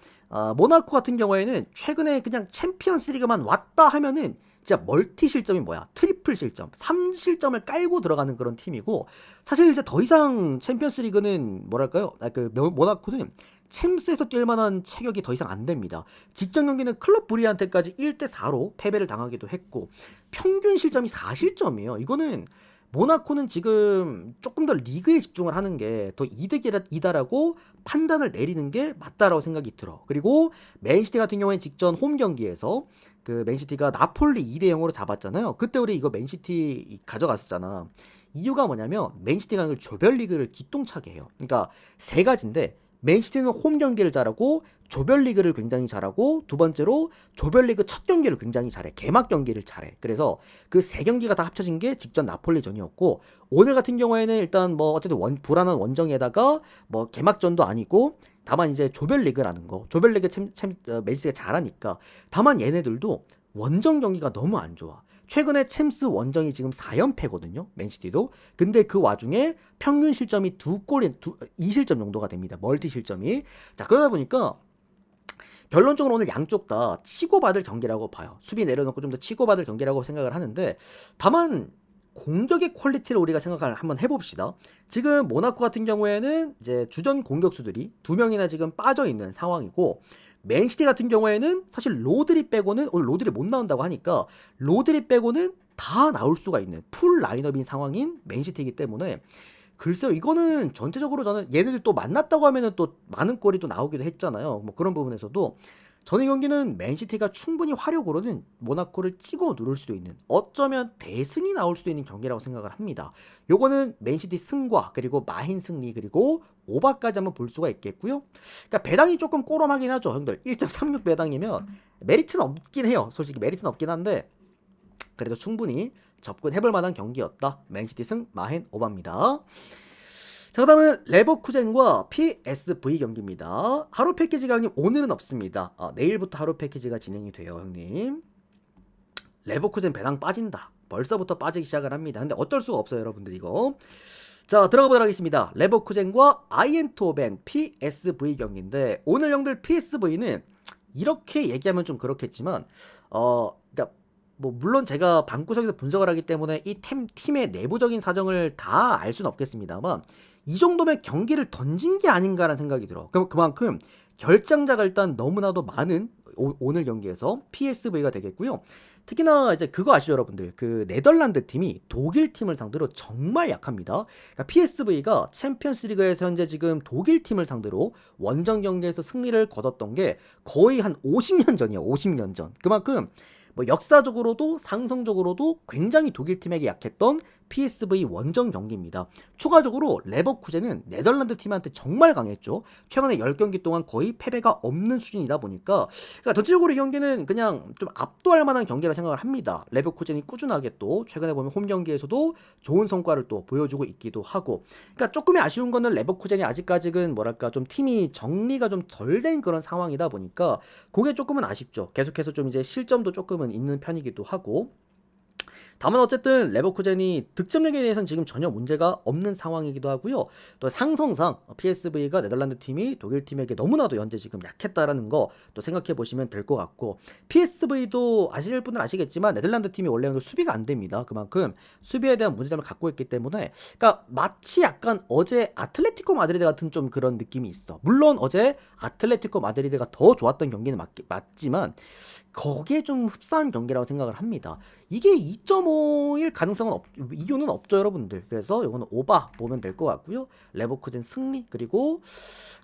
S1: 모나코 같은 경우에는 최근에 그냥 챔피언스 리그만 왔다 하면은 진짜 멀티 실점이 뭐야 트리플 실점 3실점을 깔고 들어가는 그런 팀이고 사실 이제 더 이상 챔피언스 리그는 뭐랄까요 모나코는 챔스에서 뛸 만한 체격이 더 이상 안 됩니다. 직전 경기는 클럽 브리한테까지 1대4로 패배를 당하기도 했고 평균 실점이 4실점이에요. 이거는 모나코는 지금 조금 더 리그에 집중을 하는 게 더 이득이다라고 판단을 내리는 게 맞다라고 생각이 들어. 그리고 맨시티 같은 경우에 직전 홈 경기에서 그 맨시티가 나폴리 2대0으로 잡았잖아요. 그때 우리 이거 맨시티 가져갔었잖아. 이유가 뭐냐면 맨시티가 이걸 조별리그를 기똥차게 해요. 그러니까 세 가지인데 맨시티는 홈 경기를 잘하고 조별리그를 굉장히 잘하고 두 번째로 조별리그 첫 경기를 굉장히 잘해. 개막 경기를 잘해. 그래서 그 세 경기가 다 합쳐진 게 직전 나폴리전이었고 오늘 같은 경우에는 일단 뭐 어쨌든 불안한 원정에다가 뭐 개막전도 아니고 다만 이제 조별리그라는 거 조별리그 맨시티가 잘하니까 다만 얘네들도 원정 경기가 너무 안 좋아. 최근에 챔스 원정이 지금 4연패거든요. 맨시티도. 근데 그 와중에 평균 실점이 2실점 정도가 됩니다. 멀티 실점이. 자, 그러다 보니까 결론적으로 오늘 양쪽 다 치고받을 경기라고 봐요. 수비 내려놓고 좀 더 치고받을 경기라고 생각을 하는데 다만 공격의 퀄리티를 우리가 생각을 한번 해봅시다. 지금 모나코 같은 경우에는 이제 주전 공격수들이 2명이나 지금 빠져있는 상황이고 맨시티 같은 경우에는 사실 로드리 빼고는 오늘 로드리 못 나온다고 하니까 로드리 빼고는 다 나올 수가 있는 풀 라인업인 상황인 맨시티이기 때문에 글쎄요, 이거는 전체적으로 저는 얘네들 또 만났다고 하면은 또 많은 골이 또 나오기도 했잖아요. 뭐 그런 부분에서도 저는 이 경기는 맨시티가 충분히 화력으로는 모나코를 찍어 누를 수도 있는, 어쩌면 대승이 나올 수도 있는 경기라고 생각을 합니다. 요거는 맨시티 승과 그리고 마힌 승리 그리고 오바까지 한번 볼 수가 있겠고요. 그러니까 배당이 조금 꼬롬하긴 하죠, 형들. 1.36 배당이면 메리트는 없긴 해요. 솔직히 메리트는 없긴 한데 그래도 충분히 접근해볼 만한 경기였다. 맨시티 승 마힌 오바입니다. 자, 그 다음은 레버쿠젠과 PSV 경기입니다. 하루 패키지가 형님 오늘은 없습니다. 내일부터 하루 패키지가 진행이 돼요, 형님. 레버쿠젠 배당 빠진다. 벌써부터 빠지기 시작을 합니다. 근데 어쩔 수가 없어요, 여러분들 이거. 자, 들어가 보도록 하겠습니다. 레버쿠젠과 아이엔토벤 PSV 경기인데 오늘 형들 PSV는 이렇게 얘기하면 좀 그렇겠지만 그러니까 뭐 물론 제가 방구석에서 분석을 하기 때문에 이 팀의 내부적인 사정을 다 알 수는 없겠습니다만 이 정도면 경기를 던진 게 아닌가라는 생각이 들어. 그만큼 결장자가 일단 너무나도 많은 오늘 경기에서 PSV가 되겠고요. 특히나 이제 그거 아시죠, 여러분들? 그 네덜란드 팀이 독일 팀을 상대로 정말 약합니다. 그러니까 PSV가 챔피언스리그에서 현재 지금 독일 팀을 상대로 원정 경기에서 승리를 거뒀던 게 거의 한 50년 전이에요. 50년 전. 그만큼 뭐 역사적으로도 상성적으로도 굉장히 독일 팀에게 약했던 PSV 원정 경기입니다. 추가적으로 레버쿠젠은 네덜란드 팀한테 정말 강했죠. 최근에 10경기 동안 거의 패배가 없는 수준이다 보니까 그러니까 전체적으로 이 경기는 그냥 좀 압도할 만한 경기라 생각을 합니다. 레버쿠젠이 꾸준하게 또 최근에 보면 홈 경기에서도 좋은 성과를 또 보여주고 있기도 하고, 그러니까 조금의 아쉬운 거는 레버쿠젠이 아직까지는 뭐랄까 좀 팀이 정리가 좀 덜 된 그런 상황이다 보니까 그게 조금은 아쉽죠. 계속해서 좀 이제 실점도 조금은 있는 편이기도 하고, 다만 어쨌든 레버쿠젠이 득점력에 대해서는 지금 전혀 문제가 없는 상황이기도 하고요. 또 상성상 PSV가 네덜란드 팀이 독일 팀에게 너무나도 현재 지금 약했다라는 거 또 생각해 보시면 될 것 같고, PSV도 아실 분은 아시겠지만 네덜란드 팀이 원래는 수비가 안 됩니다. 그만큼 수비에 대한 문제점을 갖고 있기 때문에 그러니까 마치 약간 어제 아틀레티코 마드리드 같은 좀 그런 느낌이 있어. 물론 어제 아틀레티코 마드리드가 더 좋았던 경기는 맞지만 거기에 좀 흡사한 경기라고 생각을 합니다. 이게 2.5일 가능성은 이유는 없죠, 여러분들. 그래서 이거는 오바 보면 될 것 같고요. 레버쿠젠 승리, 그리고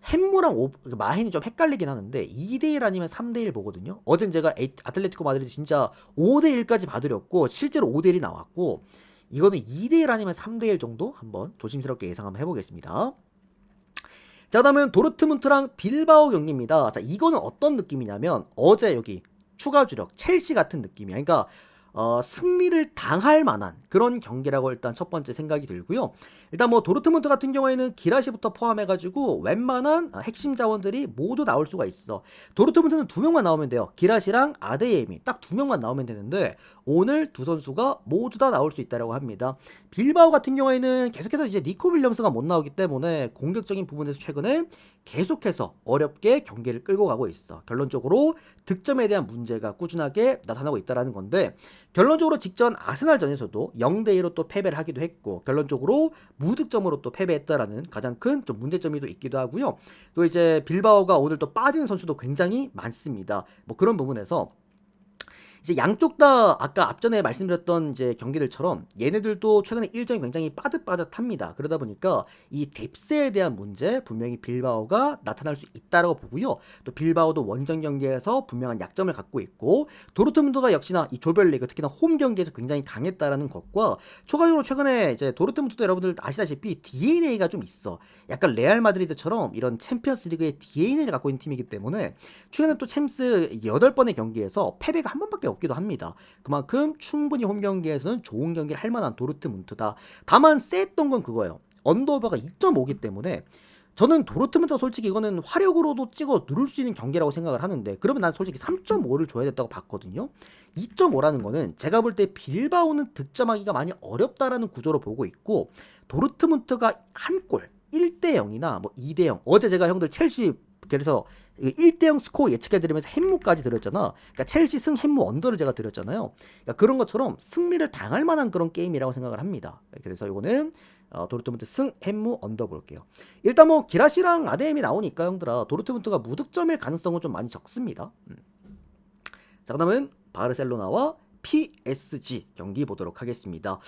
S1: 햄무랑 마힌이 좀 헷갈리긴 하는데 2대1 아니면 3대1 보거든요. 어젠 제가 아틀레티코 마드리드 진짜 5대1까지 봐드렸고 실제로 5대1이 나왔고, 이거는 2대1 아니면 3대1 정도 한번 조심스럽게 예상 한번 해보겠습니다. 자, 다음은 도르트문트랑 빌바오 경기입니다. 자, 이거는 어떤 느낌이냐면 어제 여기 추가 주력 첼시 같은 느낌이야. 그러니까 승리를 당할 만한 그런 경기라고 일단 첫 번째 생각이 들고요. 일단 뭐 도르트문트 같은 경우에는 기라시부터 포함해가지고 웬만한 핵심 자원들이 모두 나올 수가 있어. 도르트문트는 2명만 나오면 돼요. 기라시랑 아데예미 딱 2명만 나오면 되는데 오늘 두 선수가 모두 다 나올 수 있다고 합니다. 빌바오 같은 경우에는 계속해서 이제 니코 윌리엄스가 못 나오기 때문에 공격적인 부분에서 최근에 계속해서 어렵게 경기를 끌고 가고 있어. 결론적으로 득점에 대한 문제가 꾸준하게 나타나고 있다는 건데, 결론적으로 직전 아스날전에서도 0대2로 또 패배를 하기도 했고, 결론적으로 무득점으로 또 패배했다라는 가장 큰 좀 문제점이 또 있기도 하고요. 또 이제 빌바오가 오늘 또 빠지는 선수도 굉장히 많습니다. 뭐 그런 부분에서 이제 양쪽 다 아까 앞전에 말씀드렸던 이제 경기들처럼 얘네들도 최근에 일정이 굉장히 빠듯빠듯합니다. 그러다 보니까 이 뎁스에 대한 문제 분명히 빌바오가 나타날 수 있다라고 보고요. 또 빌바오도 원정 경기에서 분명한 약점을 갖고 있고, 도르트문트가 역시나 이 조별리그 특히나 홈 경기에서 굉장히 강했다라는 것과 추가적으로 최근에 이제 도르트문트도 여러분들 아시다시피 DNA가 좀 있어. 약간 레알 마드리드처럼 이런 챔피언스리그의 DNA를 갖고 있는 팀이기 때문에 최근에 또 챔스 8번의 경기에서 패배가 한 번밖에 없기도 합니다. 그만큼 충분히 홈 경기에서는 좋은 경기를 할 만한 도르트문트다. 다만 쎄했던 건 그거예요. 언더오버가 2.5기 때문에 저는 도르트문트가 솔직히 이거는 화력으로도 찍어 누를 수 있는 경기라고 생각을 하는데, 그러면 난 솔직히 3.5를 줘야 됐다고 봤거든요. 2.5라는 거는 제가 볼 때 빌바오는 득점하기가 많이 어렵다라는 구조로 보고 있고, 도르트문트가 한 골 1대0이나 뭐 2대0, 어제 제가 형들 첼시 그래서 1대0 스코어 예측해드리면서 햄무까지 드렸잖아. 그러니까 첼시 승 햄무 언더를 제가 드렸잖아요. 그러니까 그런 것처럼 승리를 당할 만한 그런 게임이라고 생각을 합니다. 그래서 이거는 도르트문트 승 햄무 언더 볼게요. 일단 뭐 기라시랑 아데엠이 나오니까 형들아 도르트문트가 무득점일 가능성은 좀 많이 적습니다. 자, 그다음은 바르셀로나와 PSG 경기 보도록 하겠습니다.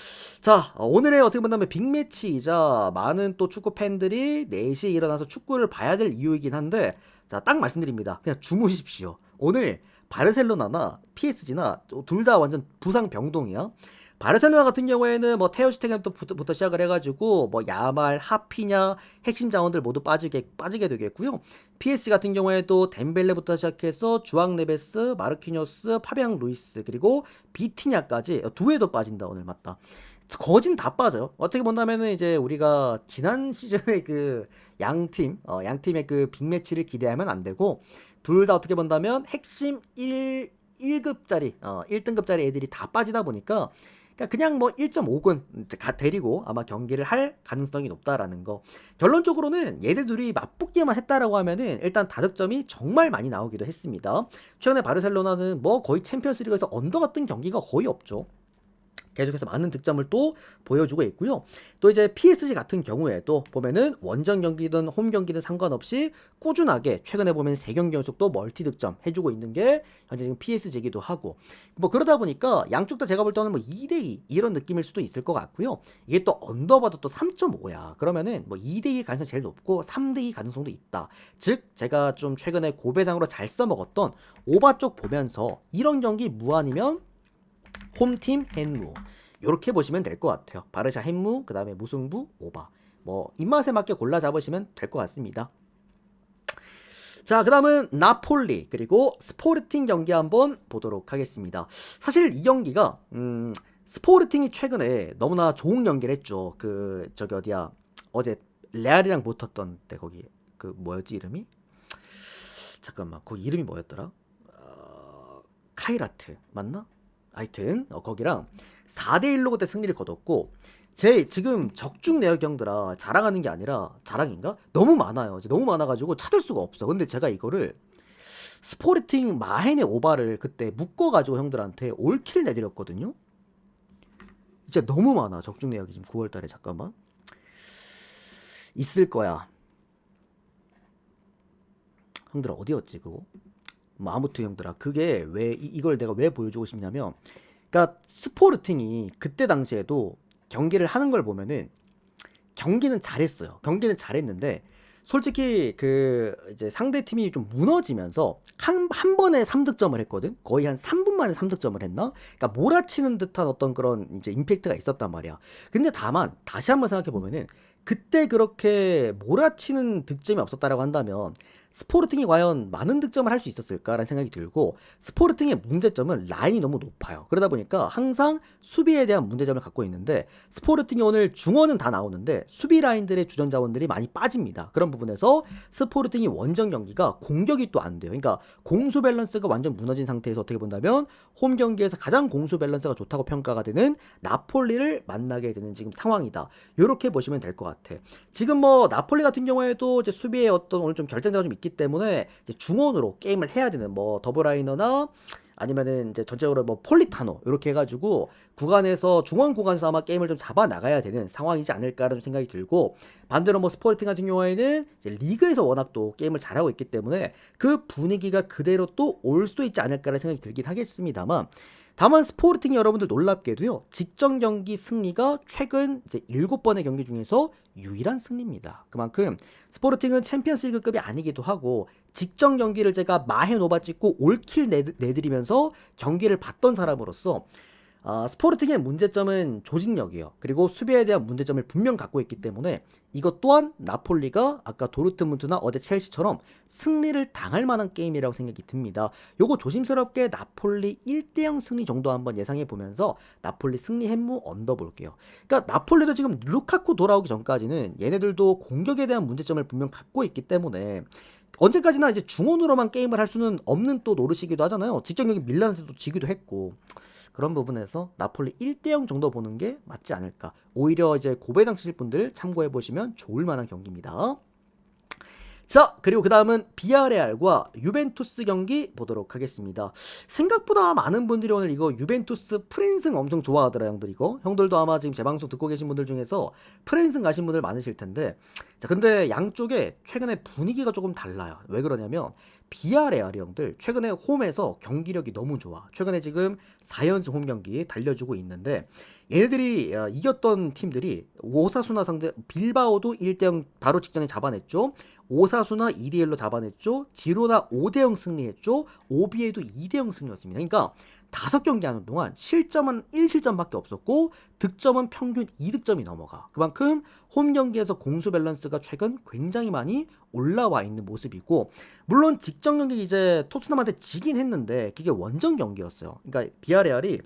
S1: 자, 오늘의 어떻게 본다면 빅매치이자 많은 또 축구 팬들이 4시에 일어나서 축구를 봐야 될 이유이긴 한데, 자, 딱 말씀드립니다. 그냥 주무십시오. 오늘 바르셀로나나 PSG나 둘 다 완전 부상 병동이야. 바르셀로나 같은 경우에는 뭐 테오 슈테겐부터 시작을 해가지고 뭐 야말, 하피냐 핵심 자원들 모두 빠지게 되겠고요. PSG 같은 경우에도 덴벨레부터 시작해서 주앙 네베스, 마르키뇨스, 파비앙 루이스 그리고 비티냐까지 두 회도 빠진다 오늘 맞다. 거진 다 빠져요. 어떻게 본다면은 이제 우리가 지난 시즌의 그 양팀의 그 빅매치를 기대하면 안 되고 둘 다 어떻게 본다면 핵심 1급짜리 1등급짜리 애들이 다 빠지다 보니까 그냥 뭐 1.5군 데리고 아마 경기를 할 가능성이 높다라는 거. 결론적으로는 얘들 둘이 맞붙기만 했다라고 하면은 일단 다득점이 정말 많이 나오기도 했습니다. 최근에 바르셀로나는 뭐 거의 챔피언스리그에서 언더가 뜬 경기가 거의 없죠. 계속해서 많은 득점을 또 보여주고 있고요. 또 이제 PSG 같은 경우에도 보면은 원정 경기든 홈 경기든 상관없이 꾸준하게 최근에 보면 3경기 연속 또 멀티 득점 해주고 있는 게 현재 지금 PSG이기도 하고 뭐 그러다 보니까 양쪽 다 제가 볼 때는 뭐 2대2 이런 느낌일 수도 있을 것 같고요. 이게 또 언더봐도 또 3.5야. 그러면은 뭐 2대2 가능성이 제일 높고 3대2 가능성도 있다. 즉 제가 좀 최근에 고배당으로 잘 써먹었던 오바 쪽 보면서 이런 경기 무한이면 홈팀 헨무 이렇게 보시면 될 것 같아요. 바르샤 헨무 그 다음에 무승부 오바 뭐 입맛에 맞게 골라 잡으시면 될 것 같습니다. 자, 그 다음은 나폴리 그리고 스포르팅 경기 한번 보도록 하겠습니다. 사실 이 경기가 스포르팅이 최근에 너무나 좋은 경기를 했죠. 그 저기 어디야 어제 레알이랑 붙었던 때 거기 그 뭐였지 이름이? 잠깐만 거기 이름이 뭐였더라? 카이라트 맞나? 하여튼 거기랑 4대1로 그때 승리를 거뒀고 제 지금 적중 내역경들아 자랑하는 게 아니라 자랑인가? 너무 많아요. 이제 너무 많아가지고 찾을 수가 없어. 근데 제가 이거를 스포르팅 마헨의 오바를 그때 묶어가지고 형들한테 올킬 내드렸거든요. 진짜 너무 많아. 적중 내역이 지금 9월달에 잠깐만 있을 거야. 형들아 어디였지 그거? 뭐 아무튼 형들아 그게 왜 이걸 내가 왜 보여주고 싶냐면 그러니까 스포르팅이 그때 당시에도 경기를 하는 걸 보면은 경기는 잘했어요. 경기는 잘했는데 솔직히 그 이제 상대 팀이 좀 무너지면서 한 번에 3득점을 했거든. 거의 한 3분 만에 3득점을 했나? 그러니까 몰아치는 듯한 어떤 그런 이제 임팩트가 있었단 말이야. 근데 다만 다시 한번 생각해 보면은 그때 그렇게 몰아치는 득점이 없었다라고 한다면 스포르팅이 과연 많은 득점을 할 수 있었을까라는 생각이 들고 스포르팅의 문제점은 라인이 너무 높아요. 그러다 보니까 항상 수비에 대한 문제점을 갖고 있는데 스포르팅이 오늘 중원은 다 나오는데 수비 라인들의 주전 자원들이 많이 빠집니다. 그런 부분에서 스포르팅이 원정 경기가 공격이 또 안 돼요. 그러니까 공수 밸런스가 완전 무너진 상태에서 어떻게 본다면 홈 경기에서 가장 공수 밸런스가 좋다고 평가가 되는 나폴리를 만나게 되는 지금 상황이다. 이렇게 보시면 될 것 같아. 지금 뭐 나폴리 같은 경우에도 이제 수비에 어떤 오늘 좀 결정자가 좀 있기 때문에 이제 중원으로 게임을 해야 되는 뭐 더블라이너나 아니면은 이제 전체적으로 뭐 폴리타노 이렇게 해가지고 구간에서 중원 구간에서 아마 게임을 좀 잡아 나가야 되는 상황이지 않을까라는 생각이 들고 반대로 뭐 스포르팅 같은 경우에는 이제 리그에서 워낙 또 게임을 잘하고 있기 때문에 그 분위기가 그대로 또 올 수도 있지 않을까라는 생각이 들긴 하겠습니다만 다만 스포르팅이 여러분들 놀랍게도요 직전 경기 승리가 최근 이제 7번의 경기 중에서 유일한 승리입니다. 그만큼 스포르팅은 챔피언스리그급이 아니기도 하고 직전 경기를 제가 마헤노바 찍고 올킬 내드리면서 경기를 봤던 사람으로서 스포르팅의 문제점은 조직력이요. 그리고 수비에 대한 문제점을 분명 갖고 있기 때문에 이것 또한 나폴리가 아까 도르트문트나 어제 첼시처럼 승리를 당할 만한 게임이라고 생각이 듭니다. 요거 조심스럽게 나폴리 1대0 승리 정도 한번 예상해 보면서 나폴리 승리 햄무 언더 볼게요. 그러니까 나폴리도 지금 루카쿠 돌아오기 전까지는 얘네들도 공격에 대한 문제점을 분명 갖고 있기 때문에 언제까지나 이제 중원으로만 게임을 할 수는 없는 또 노릇이기도 하잖아요. 직전 경기 밀란한테도 지기도 했고 그런 부분에서 나폴리 1대0 정도 보는 게 맞지 않을까. 오히려 이제 고배당 쓰실 분들 참고해 보시면 좋을 만한 경기입니다. 자, 그리고 그 다음은 비아레알과 유벤투스 경기 보도록 하겠습니다. 생각보다 많은 분들이 오늘 이거 유벤투스 프랜승 엄청 좋아하더라, 형들 이거. 형들도 아마 지금 제 방송 듣고 계신 분들 중에서 프랜승 가신 분들 많으실 텐데. 자, 근데 양쪽에 최근에 분위기가 조금 달라요. 왜 그러냐면 비아레알이 형들 최근에 홈에서 경기력이 너무 좋아. 최근에 지금 4연승 홈 경기 달려주고 있는데 얘네들이 이겼던 팀들이 오사수나 상대 빌바오도 1대0 바로 직전에 잡아냈죠. 오사수나 2대1로 잡아냈죠. 지로나 5대0 승리했죠. 오비에도 2대0 승리였습니다. 그러니까 5경기 하는 동안 실점은 1실점밖에 없었고 득점은 평균 2득점이 넘어가. 그만큼 홈 경기에서 공수 밸런스가 최근 굉장히 많이 올라와 있는 모습이고, 물론 직전 경기 이제 토트넘한테 지긴 했는데 그게 원정 경기였어요. 그러니까 비아레알이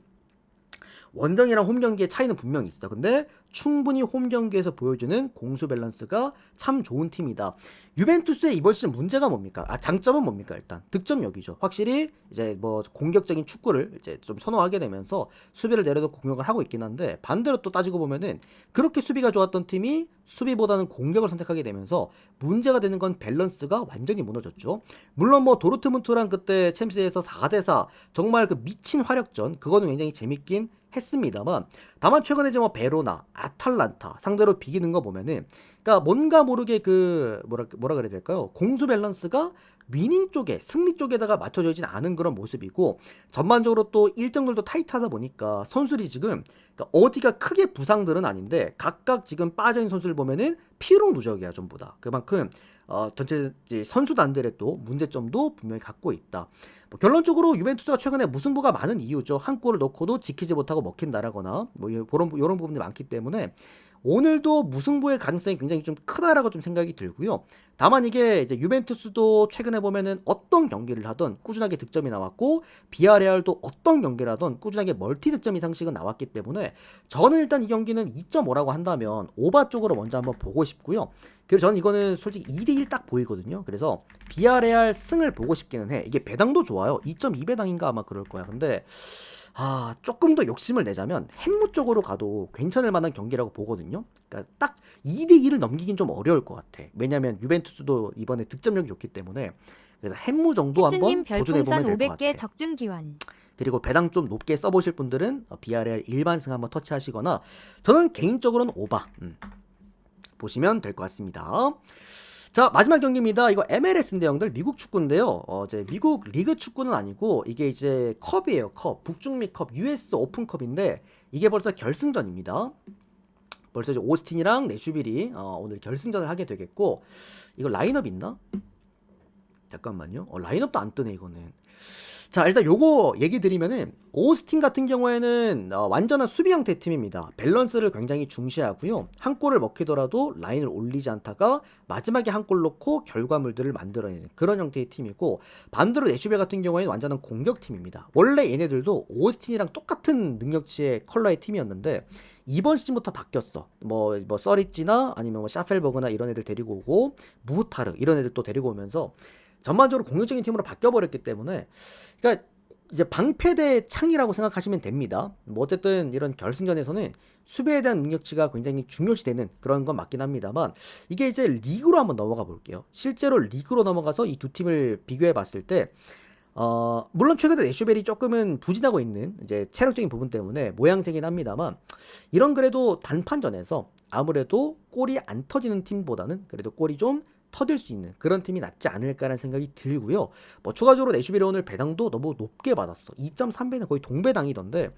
S1: 원정이랑 홈 경기의 차이는 분명히 있어. 근데 충분히 홈 경기에서 보여주는 공수 밸런스가 참 좋은 팀이다. 유벤투스의 이번 시즌 문제가 뭡니까? 장점은 뭡니까? 일단 득점력이죠. 확실히 이제 뭐 공격적인 축구를 이제 좀 선호하게 되면서 수비를 내려놓고 공격을 하고 있긴 한데, 반대로 또 따지고 보면은 그렇게 수비가 좋았던 팀이 수비보다는 공격을 선택하게 되면서 문제가 되는 건 밸런스가 완전히 무너졌죠. 물론 뭐 도르트문트랑 그때 챔스에서 4대4 정말 그 미친 화력전, 그거는 굉장히 재밌긴 했습니다만, 다만 최근에 이제 뭐 베로나, 아탈란타 상대로 비기는 거 보면은, 그러니까 뭔가 모르게 그 뭐라 그래야 될까요? 공수 밸런스가 위닝 쪽에, 승리 쪽에다가 맞춰져 있진 않은 그런 모습이고, 전반적으로 또 일정들도 타이트하다 보니까 선수들이 지금, 그러니까 어디가 크게 부상들은 아닌데 각각 지금 빠져있는 선수를 보면은 피로 누적이야 전부 다. 그만큼 전체 선수단들의 또 문제점도 분명히 갖고 있다. 뭐 결론적으로 유벤투스가 최근에 무승부가 많은 이유죠. 한 골을 넣고도 지키지 못하고 먹힌다라거나 뭐 이런 부분들이 많기 때문에 오늘도 무승부의 가능성이 굉장히 좀 크다라고 좀 생각이 들고요. 다만 이게 이제 유벤투스도 최근에 보면은 어떤 경기를 하던 꾸준하게 득점이 나왔고, 비아레알도 어떤 경기를 하던 꾸준하게 멀티 득점 이상씩은 나왔기 때문에 저는 일단 이 경기는 2.5라고 한다면 오바 쪽으로 먼저 한번 보고 싶고요. 그리고 저는 이거는 솔직히 2대1 딱 보이거든요. 그래서 비아레알 승을 보고 싶기는 해. 이게 배당도 좋아요. 2.2배당인가 아마 그럴 거야. 근데 조금 더 욕심을 내자면 햄무 쪽으로 가도 괜찮을 만한 경기라고 보거든요. 그러니까 딱 2대2를 넘기긴 좀 어려울 것 같아. 왜냐면 유벤투스도 이번에 득점력이 좋기 때문에. 그래서 햄무 정도 한번 도전해보면 될 것 같아.
S2: 적중기원.
S1: 그리고 배당 좀 높게 써보실 분들은 비아레알 일반승 한번 터치하시거나, 저는 개인적으로는 오바 보시면 될 것 같습니다. 자, 마지막 경기입니다. 이거 MLS인데 형들, 미국 축구인데요. 이제 미국 리그 축구는 아니고 이게 이제 컵이에요. 컵, 북중미 컵, US 오픈컵인데 이게 벌써 결승전입니다. 벌써 이제 오스틴이랑 내슈빌이 오늘 결승전을 하게 되겠고, 이거 라인업 있나? 잠깐만요. 라인업도 안 뜨네 이거는. 자, 일단 요거 얘기 드리면은 오스틴 같은 경우에는 완전한 수비 형태 팀입니다. 밸런스를 굉장히 중시하고요. 한 골을 먹히더라도 라인을 올리지 않다가 마지막에 한 골 넣고 결과물들을 만들어내는 그런 형태의 팀이고, 반대로 내슈벨 같은 경우에는 완전한 공격팀입니다. 원래 얘네들도 오스틴이랑 똑같은 능력치의 컬러의 팀이었는데 이번 시즌부터 바뀌었어. 뭐 서리찌나 아니면 뭐 샤펠버그나 이런 애들 데리고 오고, 무타르 이런 애들 또 데리고 오면서 전반적으로 공격적인 팀으로 바뀌어버렸기 때문에, 그러니까 이제 방패대 창이라고 생각하시면 됩니다. 뭐 어쨌든 이런 결승전에서는 수비에 대한 능력치가 굉장히 중요시되는 그런 건 맞긴 합니다만, 이게 이제 리그로 한번 넘어가 볼게요. 실제로 리그로 넘어가서 이 두 팀을 비교해 봤을 때 물론 최근에 내슈벨이 조금은 부진하고 있는 이제 체력적인 부분 때문에 모양새긴 합니다만, 이런 그래도 단판전에서 아무래도 골이 안 터지는 팀보다는 그래도 골이 좀 터질 수 있는 그런 팀이 낫지 않을까라는 생각이 들고요. 뭐 추가적으로 내슈벨이 오늘 배당도 너무 높게 받았어. 2.3배는 거의 동배당이던데,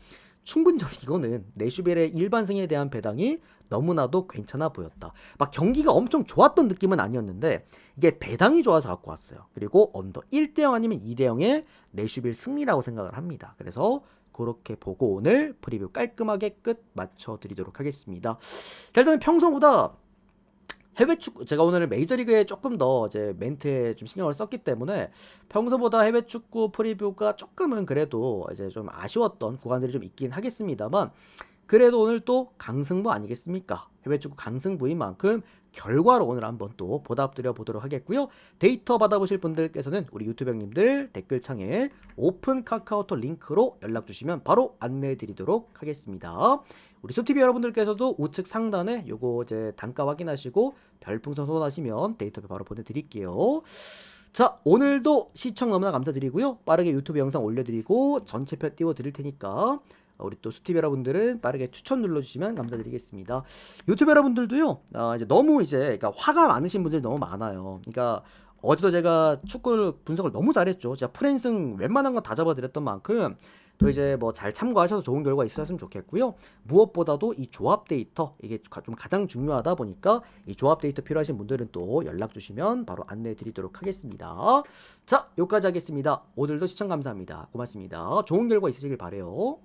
S1: 충분히 저는 이거는 내슈벨의 일반승에 대한 배당이 너무나도 괜찮아 보였다. 막 경기가 엄청 좋았던 느낌은 아니었는데 이게 배당이 좋아서 갖고 왔어요. 그리고 언더 1대0 아니면 2대0의 내슈벨 승리라고 생각을 합니다. 그래서 그렇게 보고 오늘 프리뷰 깔끔하게 끝 맞춰드리도록 하겠습니다. 일단은 평소보다 해외 축구, 제가 오늘 메이저리그에 조금 더 이제 멘트에 좀 신경을 썼기 때문에 평소보다 해외 축구 프리뷰가 조금은 그래도 이제 좀 아쉬웠던 구간들이 좀 있긴 하겠습니다만, 그래도 오늘 또 강승부 아니겠습니까? 해외 축구 강승부인 만큼 결과로 오늘 한번 또 보답드려 보도록 하겠고요. 데이터 받아보실 분들께서는 우리 유튜브 형님들 댓글창에 오픈 카카오톡 링크로 연락 주시면 바로 안내해 드리도록 하겠습니다. 우리 숲TV 여러분들께서도 우측 상단에 요거 이제 단가 확인하시고 별풍선 소원하시면 데이터표 바로 보내드릴게요. 자, 오늘도 시청 너무나 감사드리고요. 빠르게 유튜브 영상 올려드리고 전체표 띄워드릴 테니까 우리 또 숲TV 여러분들은 빠르게 추천 눌러주시면 감사드리겠습니다. 유튜브 여러분들도요, 이제 너무 그러니까 화가 많으신 분들이 너무 많아요. 그러니까 어제도 제가 축구를 분석을 너무 잘했죠. 제가 프랜승 웬만한 건 다 잡아드렸던 만큼 또 이제 뭐 잘 참고하셔서 좋은 결과 있으셨으면 좋겠고요. 무엇보다도 이 조합 데이터 이게 좀 가장 중요하다 보니까 이 조합 데이터 필요하신 분들은 또 연락 주시면 바로 안내해 드리도록 하겠습니다. 자, 여기까지 하겠습니다. 오늘도 시청 감사합니다. 고맙습니다. 좋은 결과 있으시길 바래요.